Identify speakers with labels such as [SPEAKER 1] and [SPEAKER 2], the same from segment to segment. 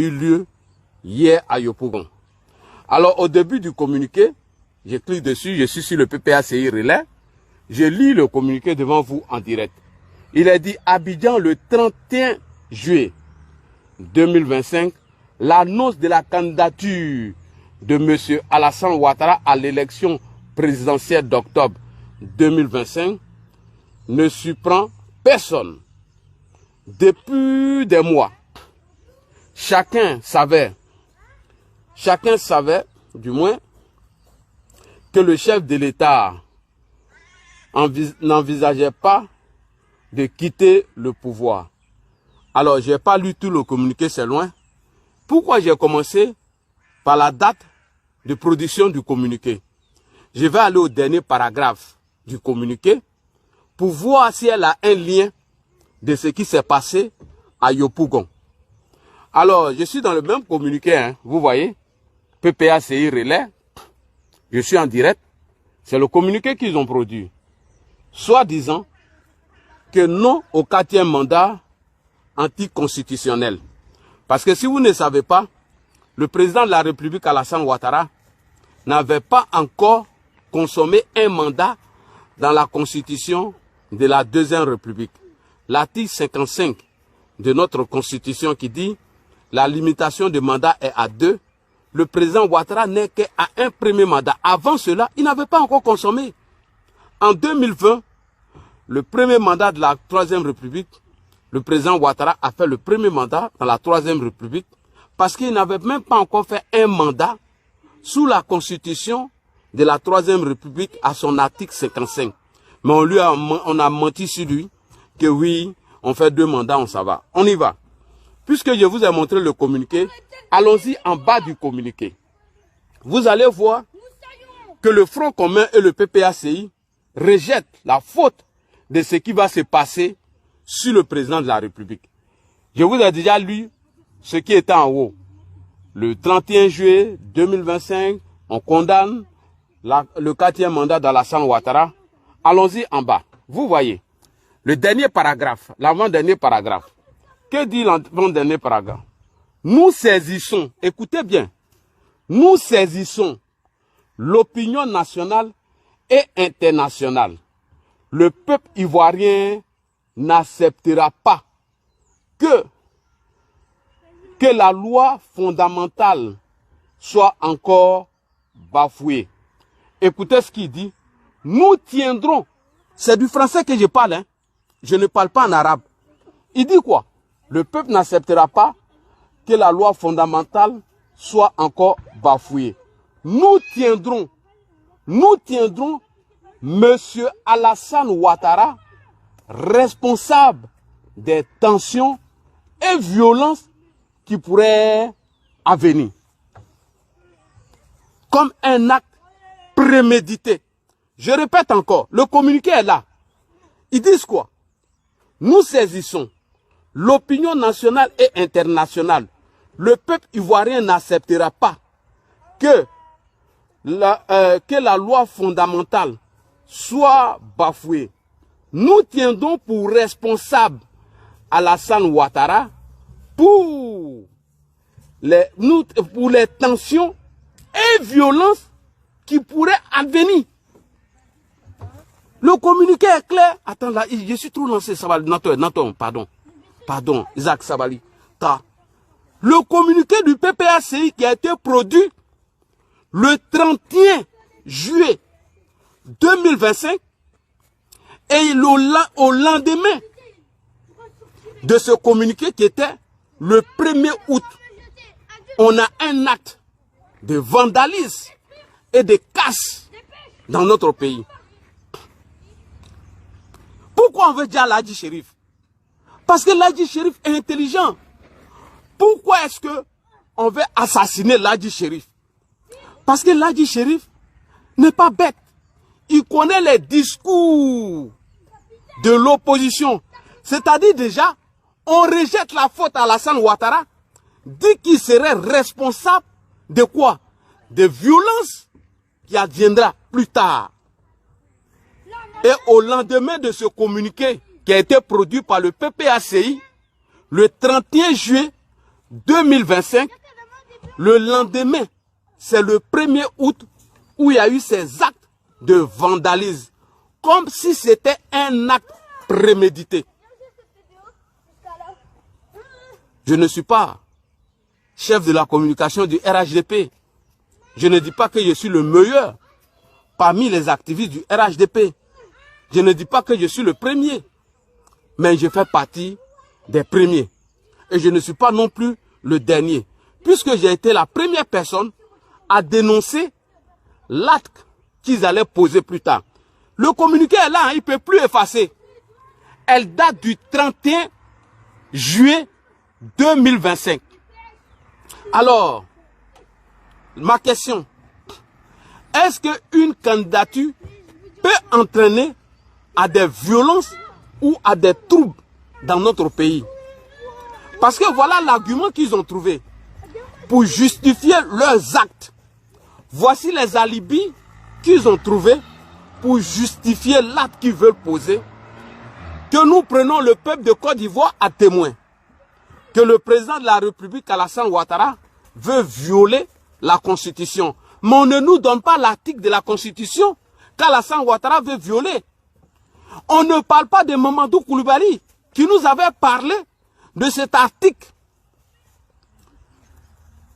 [SPEAKER 1] eu lieu hier à Yopougon. Alors, au début du communiqué, je clique dessus, je suis sur le PPACI Relais, je lis le communiqué devant vous en direct. Il est dit Abidjan le 31 juillet 2025, l'annonce de la candidature de M. Alassane Ouattara à l'élection présidentielle d'octobre 2025 ne surprend personne. Depuis des mois, chacun savait, du moins, que le chef de l'État n'envisageait pas de quitter le pouvoir. Alors, je n'ai pas lu tout le communiqué, c'est loin. Pourquoi j'ai commencé par la date de production du communiqué? Je vais aller au dernier paragraphe du communiqué pour voir si elle a un lien de ce qui s'est passé à Yopougon. Alors, je suis dans le même communiqué, hein, vous voyez, PPACI Relais, je suis en direct, c'est le communiqué qu'ils ont produit, soi-disant que non au 4e mandat anticonstitutionnel. Parce que si vous ne savez pas, le président de la République, Alassane Ouattara, n'avait pas encore consommé un mandat dans la constitution de la Deuxième République. L'article 55 de notre constitution qui dit la limitation de mandat est à 2. Le président Ouattara n'est qu'à un premier mandat. Avant cela, il n'avait pas encore consommé. En 2020, le premier mandat de la Troisième République, le président Ouattara a fait le premier mandat dans la Troisième République parce qu'il n'avait même pas encore fait un mandat sous la constitution de la Troisième République à son article 55. Mais on a menti sur lui que oui, on fait 2 mandats, on s'en va. On y va. Puisque je vous ai montré le communiqué, allons-y en bas du communiqué. Vous allez voir que le Front commun et le PPACI rejettent la faute de ce qui va se passer sur le président de la République. Je vous ai déjà lu ce qui était en haut. Le 31 juillet 2025, on condamne le 4e mandat d'Alassane Ouattara. Allons-y en bas. Vous voyez, le dernier paragraphe, l'avant-dernier paragraphe. Que dit l'avant-dernier paragraphe? Nous saisissons, écoutez bien, nous saisissons l'opinion nationale et internationale. Le peuple ivoirien n'acceptera pas que la loi fondamentale soit encore bafouée. Écoutez ce qu'il dit. Nous tiendrons, c'est du français que je parle, hein. Je ne parle pas en arabe. Il dit quoi? Le peuple n'acceptera pas que la loi fondamentale soit encore bafouée. Nous tiendrons Monsieur Alassane Ouattara responsable des tensions et violences qui pourraient advenir. Comme un acte prémédité. Je répète encore, le communiqué est là. Ils disent quoi? Nous saisissons l'opinion nationale et internationale. Le peuple ivoirien n'acceptera pas que la loi fondamentale soit bafouée. Nous tiendrons pour responsable Alassane Ouattara pour les tensions et violences qui pourraient advenir. Le communiqué est clair. Attends là, je suis trop lancé, Sabali. Pardon, Isaac Sabali. Le communiqué du PPACI qui a été produit le 31 juillet 2025 et au lendemain de ce communiqué qui était le 1er août, on a un acte de vandalisme et de casse dans notre pays. Pourquoi on veut dire Ladji Chérif? Parce que Ladji Chérif est intelligent. Pourquoi est-ce qu'on veut assassiner Ladji Chérif? Parce que Ladji Chérif n'est pas bête. Il connaît les discours de l'opposition. C'est-à-dire déjà, on rejette la faute à Alassane Ouattara, dit qu'il serait responsable de quoi? De violences qui adviendra plus tard. Et au lendemain de ce communiqué qui a été produit par le PPACI, le 31 juillet 2025, le lendemain, c'est le 1er août où il y a eu ces actes de vandalisme, comme si c'était un acte prémédité. Je ne suis pas chef de la communication du RHDP. Je ne dis pas que je suis le meilleur parmi les activistes du RHDP. Je ne dis pas que je suis le premier, mais je fais partie des premiers. Et je ne suis pas non plus le dernier, puisque j'ai été la première personne à dénoncer l'acte qu'ils allaient poser plus tard. Le communiqué est là, hein, il ne peut plus effacer. Elle date du 31 juillet 2025. Alors, ma question, est-ce qu'une candidature peut entraîner à des violences ou à des troubles dans notre pays? Parce que voilà l'argument qu'ils ont trouvé pour justifier leurs actes. Voici les alibis qu'ils ont trouvés pour justifier l'acte qu'ils veulent poser. Que nous prenons le peuple de Côte d'Ivoire à témoin. Que le président de la République, Alassane Ouattara, veut violer la Constitution. Mais on ne nous donne pas l'article de la Constitution qu'Alassane Ouattara veut violer. On ne parle pas de Mamadou Koulibaly qui nous avait parlé de cet article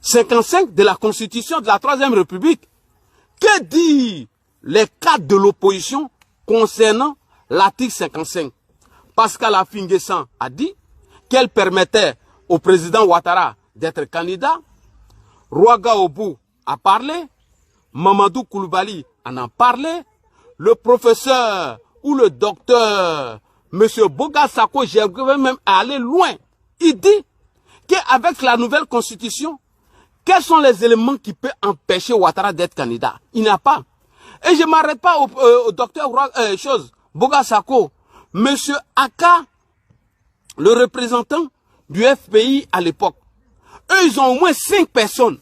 [SPEAKER 1] 55 de la Constitution de la Troisième République. Que disent les cadres de l'opposition concernant l'article 55? Pascal Affi-N'Guessan a dit qu'elle permettait au président Ouattara d'être candidat. Rouaga Obou a parlé. Mamadou Koulibaly en a parlé. Le professeur ou le docteur, M. Boga Sako, j'ai même aller loin. Il dit qu'avec la nouvelle constitution, quels sont les éléments qui peuvent empêcher Ouattara d'être candidat? Il n'y a pas. Et je ne m'arrête pas au docteur Boga Sako. M. Aka, le représentant du FPI à l'époque, eux, ils ont au moins 5 personnes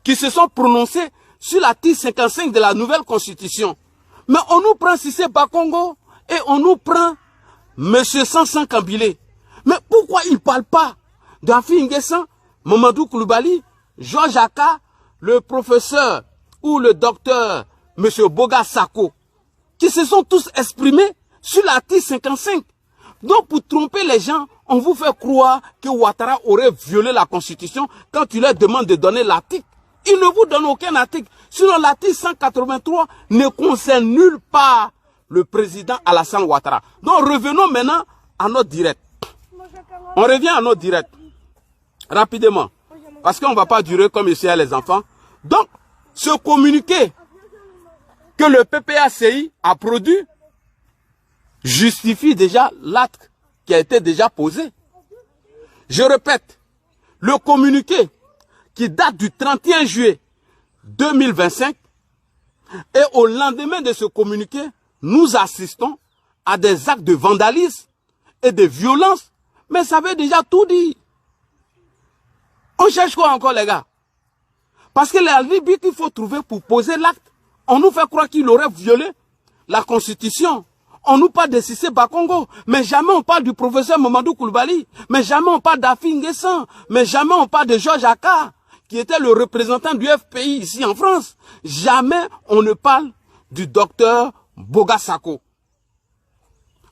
[SPEAKER 1] qui se sont prononcées sur l'article 55 de la nouvelle constitution. Mais on nous prend Cissé Bakongo et on nous prend M. Sansan Kambilé. Mais pourquoi ils ne parlent pas d'Affi-N'Guessan, Mamadou Koulibaly, Georges Aka, le professeur ou le docteur M. Boga Sako, qui se sont tous exprimés sur l'article 55. Donc pour tromper les gens, on vous fait croire que Ouattara aurait violé la Constitution quand tu leur demandes de donner l'article. Il ne vous donne aucun article. Sinon l'article 183 ne concerne nulle part le président Alassane Ouattara. Donc revenons maintenant à notre direct. On revient à notre direct. Rapidement. Parce qu'on ne va pas durer comme ici à les enfants. Donc, ce communiqué que le PPACI a produit justifie déjà l'acte qui a été déjà posé. Je répète, le communiqué qui date du 31 juillet 2025 et au lendemain de ce communiqué, nous assistons à des actes de vandalisme et de violence, mais ça veut déjà tout dire. On cherche quoi encore les gars? Parce que la limite qu'il faut trouver pour poser l'acte, on nous fait croire qu'il aurait violé la Constitution. On nous parle de Cissé Bakongo, mais jamais on parle du professeur Mamadou Koulibaly, mais jamais on parle d'Affi-N'Guessan, mais jamais on parle de Georges Aka, qui était le représentant du FPI ici en France. Jamais on ne parle du docteur Boga Sako.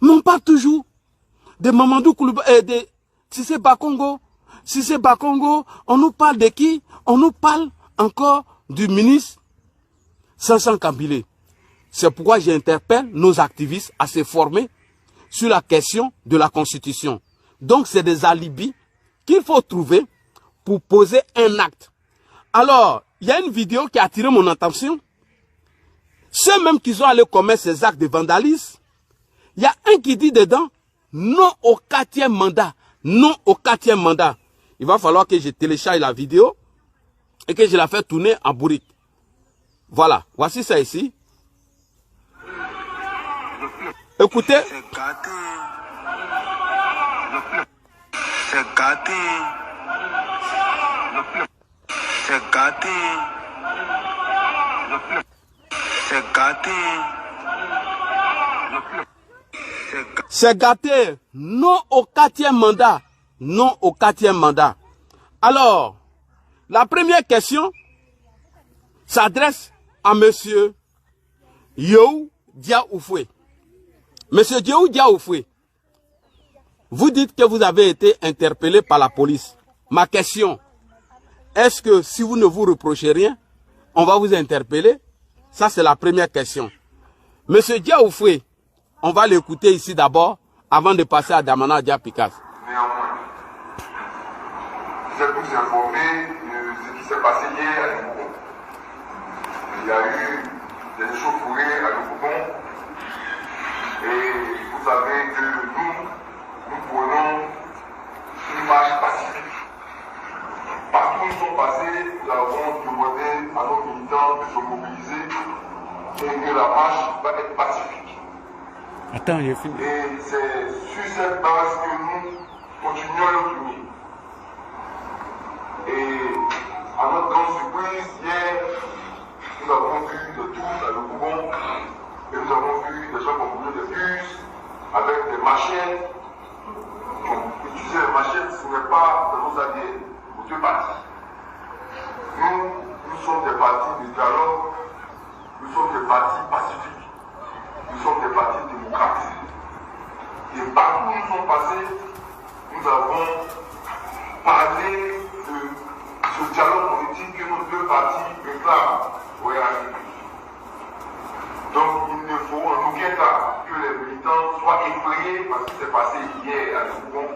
[SPEAKER 1] Mais on parle toujours de Mamadou Koulibaly, de Cissé Bakongo. Cissé Bakongo, on nous parle de qui? On nous parle encore du ministre Sansan Kambilé. C'est pourquoi j'interpelle nos activistes à se former sur la question de la Constitution. Donc c'est des alibis qu'il faut trouver pour poser un acte. Alors, il y a une vidéo qui a attiré mon attention. Ceux même qui sont allés commettre ces actes de vandalisme, il y a un qui dit dedans, non au 4e mandat. Non au 4e mandat. Il va falloir que je télécharge la vidéo et que je la fais tourner en bourrique. Voilà, voici ça ici. Écoutez.
[SPEAKER 2] C'est gâté. C'est gâté. C'est gâté.
[SPEAKER 1] C'est gâté. Non au 4e mandat. Non au 4e mandat. Alors, la première question s'adresse à monsieur Yehou Dia Oufoué. Monsieur Yehou Dia Oufoué, vous dites que vous avez été interpellé par la police. Ma question, est-ce que si vous ne vous reprochez rien, on va vous interpeller? Ça, c'est la première question. Monsieur Dia Oufoué, on va l'écouter ici d'abord, avant de passer à Damana Dia Pikas.
[SPEAKER 3] Néanmoins, vous êtes tous informés de ce qui s'est passé hier à Loubougon. Il y a eu des échauffourées à Loubougon et vous savez que nous prenons une marche pacifique. Partout où nous sommes passés, nous avons demandé à nos militants de se mobiliser et que la marche va être pacifique.
[SPEAKER 1] Attends, j'ai fini.
[SPEAKER 3] Et c'est sur cette base que nous continuons à nous unir. Et à notre grande surprise, hier, nous avons vu des tours à Loubougon et nous avons vu des gens qui ont brûlé des bus avec des machettes. Utiliser les machettes, ce n'est pas dans nos ADN, aux deux partis. Nous sommes des partis de dialogue, nous sommes des partis pacifiques, nous sommes des partis démocrates. Et partout où nous sommes passés, nous avons parlé de ce dialogue politique que nos deux partis réclament au RHDP. Donc il ne faut en aucun cas que les militants soient effrayés par ce qui s'est passé hier à Loubougon,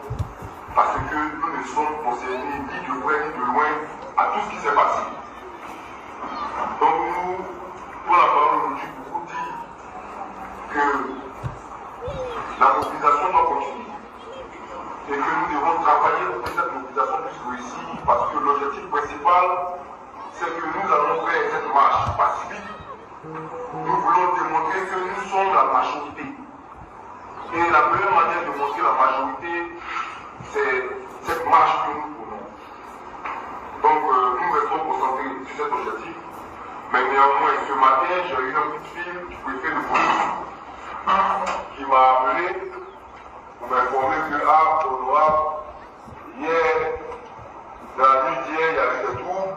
[SPEAKER 3] parce que nous ne sommes concernés ni de près ni de loin à tout ce qui s'est passé. Donc nous, pour la parole aujourd'hui, pour vous dire que la mobilisation doit continuer et que nous devons travailler pour que cette mobilisation puisse réussir, parce que l'objectif principal, c'est que nous allons faire cette marche pacifique. Nous voulons démontrer que nous sommes la majorité. Et la meilleure manière de montrer la majorité, c'est cette marche que nous prenons. Donc nous restons concentrés sur cet objectif. Mais néanmoins, ce matin, j'ai eu un coup de fil du préfet de police qui m'a appelé pour m'informer que, honorable, hier, dans la nuit d'hier, il y a eu des troubles.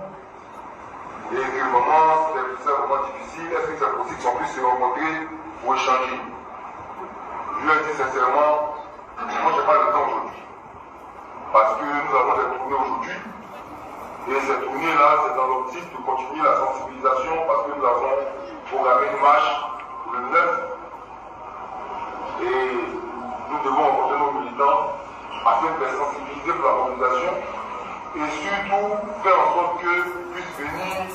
[SPEAKER 3] Et que vraiment, c'est vraiment difficile. Est-ce que c'est possible qu'on puisse se rencontrer pour échanger? Je lui ai dit sincèrement, moi je n'ai pas le temps aujourd'hui. Parce que nous avons des tournées aujourd'hui. Et cette tournée-là, c'est dans l'optique de continuer la sensibilisation parce que nous avons programmé une marche le 9. Et nous devons rencontrer nos militants afin de les sensibiliser pour la mobilisation. Et surtout, faire en sorte qu'ils puissent venir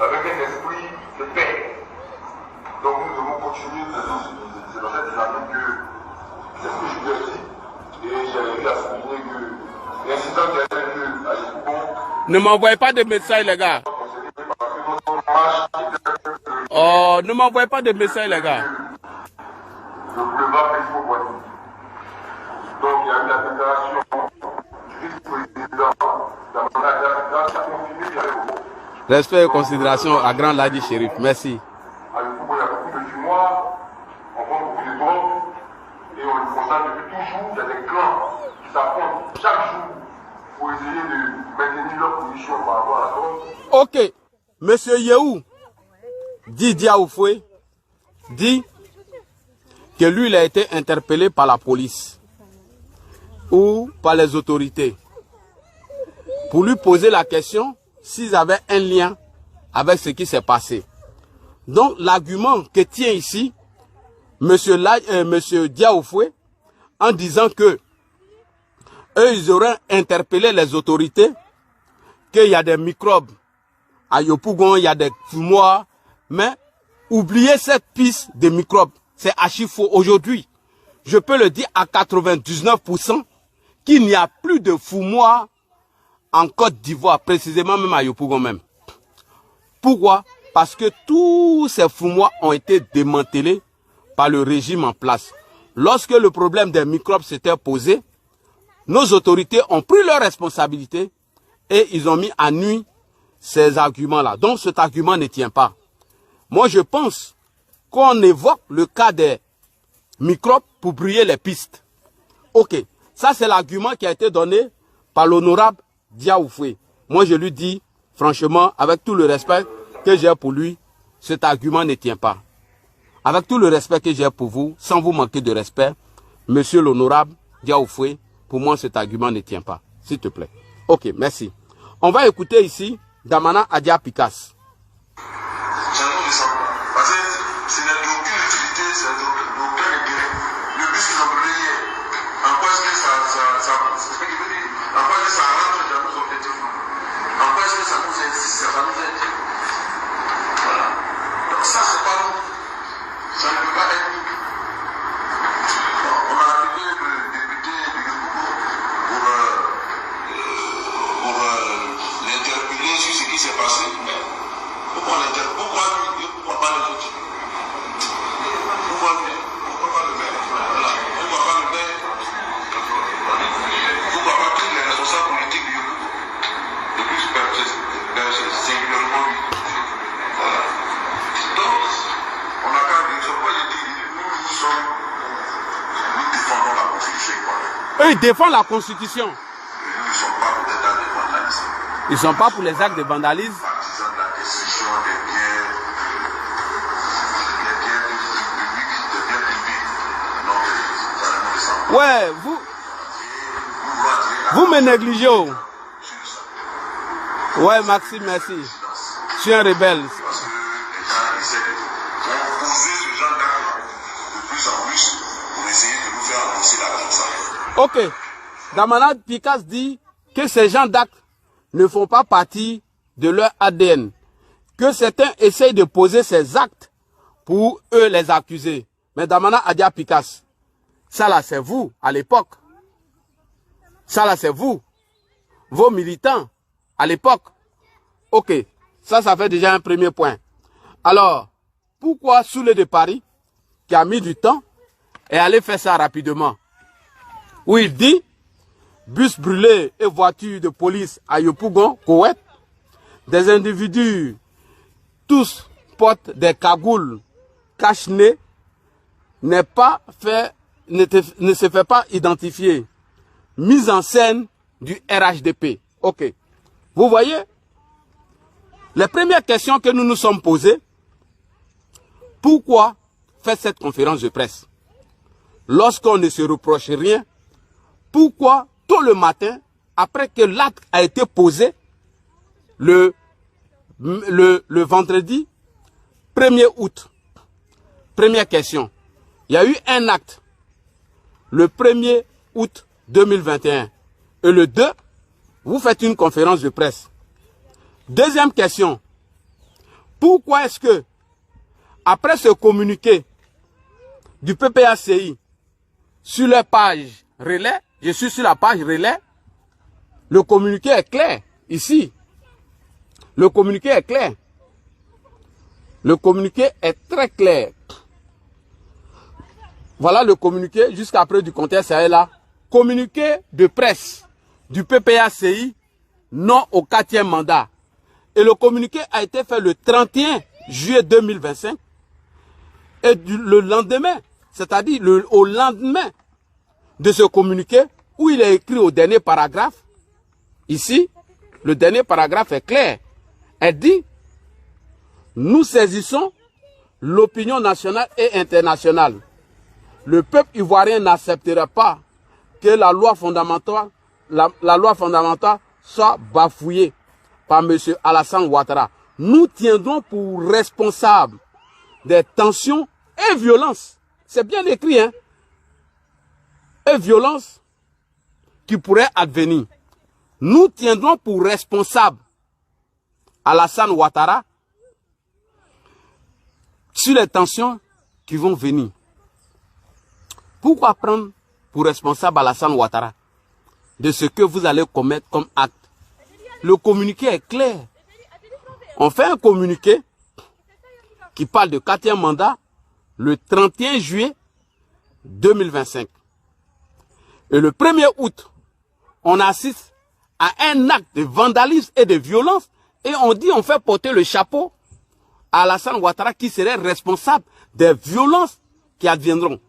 [SPEAKER 3] avec un esprit de paix. Donc nous devons continuer de sensibiliser. C'est dans cette dynamique que c'est ce que je lui ai dit. Et j'ai réussi à souligner que l'incident qui a eu lieu à Loubougon.
[SPEAKER 1] Ne m'envoyez pas de messages, les gars. Oh, ne m'envoyez pas de messages, les gars.
[SPEAKER 3] Le boulevard Pécho-Boigny. Donc il y a eu la déclaration du vice-président d'Amana Dia Pikas qui a confirmé qu'il y avait beaucoup.
[SPEAKER 1] Respect et considération à Grand Ladi Chérif. Merci.
[SPEAKER 3] À Loubougon, il y a beaucoup de fumoirs, on vend beaucoup de drogue, et on le constate depuis toujours, il y a des clans qui s'affrontent chaque jour pour essayer de maintenir leur position par rapport à la drogue.
[SPEAKER 1] Ok. Monsieur Yehou Dia Oufoué dit que lui, il a été interpellé par la police ou par les autorités pour lui poser la question s'ils avaient un lien avec ce qui s'est passé. Donc, l'argument que tient ici monsieur Dia Oufoué en disant que eux, ils auraient interpellé les autorités, qu'il y a des microbes à Yopougon, il y a des fumoirs, mais oubliez cette piste de microbes. C'est archi faux. Aujourd'hui, je peux le dire à 99% qu'il n'y a plus de fumoirs en Côte d'Ivoire, précisément même à Yopougon même. Pourquoi? Parce que tous ces fumoirs ont été démantelés par le régime en place. Lorsque le problème des microbes s'était posé, nos autorités ont pris leurs responsabilités et ils ont mis à nu ces arguments-là. Donc cet argument ne tient pas. Moi je pense qu'on évoque le cas des microbes pour brouiller les pistes. Ok, ça c'est l'argument qui a été donné par l'honorable Diaoufoué, moi je lui dis, franchement, avec tout le respect que j'ai pour lui, cet argument ne tient pas. Avec tout le respect que j'ai pour vous, sans vous manquer de respect, monsieur l'honorable Diaoufoué, pour moi cet argument ne tient pas. S'il te plaît. Ok, merci. On va écouter ici Damana Adia Pikas. Eux, ils défendent la Constitution. Ils ne sont pas pour les actes de vandalisme. Ouais, vous me négligez. Ouais, Maxime, merci. Je suis un rebelle. Ok. Damana Pikas dit que ces gens d'actes ne font pas partie de leur ADN. Que certains essayent de poser ces actes pour eux les accuser. Mais Damana Adia Pikas, ça là c'est vous à l'époque. Ça là c'est vous. Vos militants à l'époque. Ok. Ça fait déjà un premier point. Alors, pourquoi Soulé de Paris, qui a mis du temps, est allé faire ça rapidement? Où il dit, bus brûlé et voiture de police à Yopougon, Koweït, des individus, tous portent des cagoules cache-nez, ne se fait pas identifier. Mise en scène du RHDP. Ok. Vous voyez, les premières questions que nous nous sommes posées, pourquoi faire cette conférence de presse? Lorsqu'on ne se reproche rien, pourquoi tôt le matin, après que l'acte a été posé, le vendredi 1er août, première question, il y a eu un acte le 1er août 2021 et le 2, vous faites une conférence de presse. Deuxième question, pourquoi est-ce que, après ce communiqué du PPACI sur leur page relais, je suis sur la page relais, le communiqué est clair, ici. Le communiqué est clair. Le communiqué est très clair. Voilà le communiqué, jusqu'après du contexte, c'est là. Communiqué de presse du PPACI, non au 4e mandat. Et le communiqué a été fait le 31 juillet 2025. Et le lendemain, c'est-à-dire au lendemain de ce communiqué, où il est écrit au dernier paragraphe, ici, le dernier paragraphe est clair. Elle dit, nous saisissons l'opinion nationale et internationale. Le peuple ivoirien n'acceptera pas que la loi fondamentale soit bafouillée par M. Alassane Ouattara. Nous tiendrons pour responsables des tensions et violences. C'est bien écrit, hein? Et violences qui pourraient advenir. Nous tiendrons pour responsables Alassane Ouattara sur les tensions qui vont venir. Pourquoi prendre pour responsable Alassane Ouattara de ce que vous allez commettre comme acte? Le communiqué est clair. On fait un communiqué qui parle de 4e mandat le 31 juillet 2025. Et le 1er août, on assiste à un acte de vandalisme et de violence et on dit on fait porter le chapeau à Alassane Ouattara qui serait responsable des violences qui adviendront.